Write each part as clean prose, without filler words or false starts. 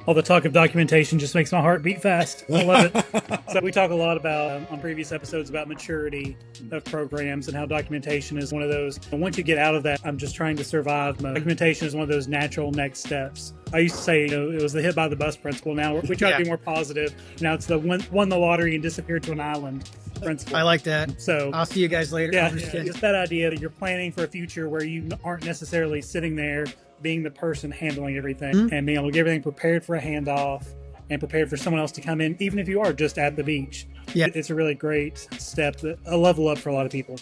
All the talk of documentation just makes my heart beat fast. I love it. So we talk a lot about on previous episodes about maturity of programs and how documentation is one of those. And once you get out of that, I'm just trying to survive mode. Documentation is one of those natural next steps. I used to say, it was the hit by the bus principle. Now we try to be more positive. Now it's the won the lottery and disappeared to an island principle. I like that. So I'll see you guys later. Yeah, just that idea that you're planning for a future where you aren't necessarily sitting there being the person handling everything and being able to get everything prepared for a handoff and prepared for someone else to come in, even if you are just at the beach. Yeah, it's a really great step, a level up for a lot of people.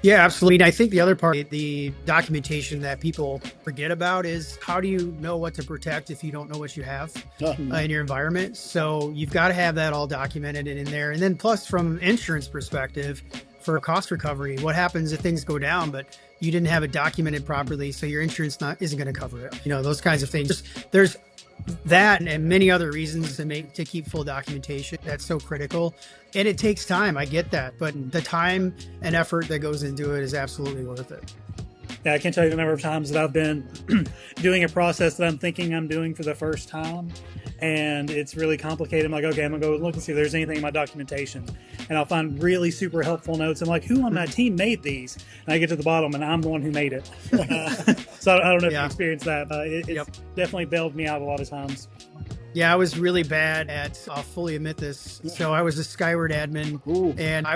Yeah, absolutely. I think the other part, the documentation that people forget about is how do you know what to protect if you don't know what you have in your environment? So you've got to have that all documented and in there. And then plus from insurance perspective, for cost recovery, what happens if things go down, but you didn't have it documented properly, so your insurance isn't going to cover it. Those kinds of things. There's that and many other reasons to keep full documentation. That's so critical, and it takes time. I get that, but the time and effort that goes into it is absolutely worth it. Yeah, I can't tell you the number of times that I've been doing a process that I'm thinking I'm doing for the first time, and it's really complicated. I'm like, okay, I'm gonna go look and see if there's anything in my documentation, and I'll find really super helpful notes. I'm like, who on my team made these? And I get to the bottom, and I'm the one who made it. So I don't know if you experienced that, but it's definitely bailed me out a lot of times. Yeah, I was really bad at, I'll fully admit this. So I was a Skyward admin. And I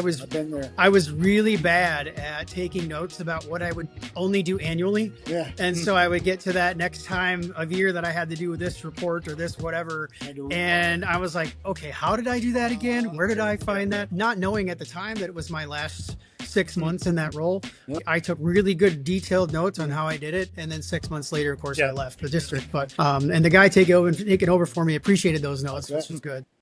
was really bad at taking notes about what I would only do annually. Yeah. And so I would get to that next time of year that I had to do this report or this whatever. And I was like, okay, how did I do that again? Where did I find that? Not knowing at the time that it was my last 6 months in that role. I took really good detailed notes on how I did it. And then 6 months later, of course, I left the district. But and the guy taking over for me appreciated those notes, which was good.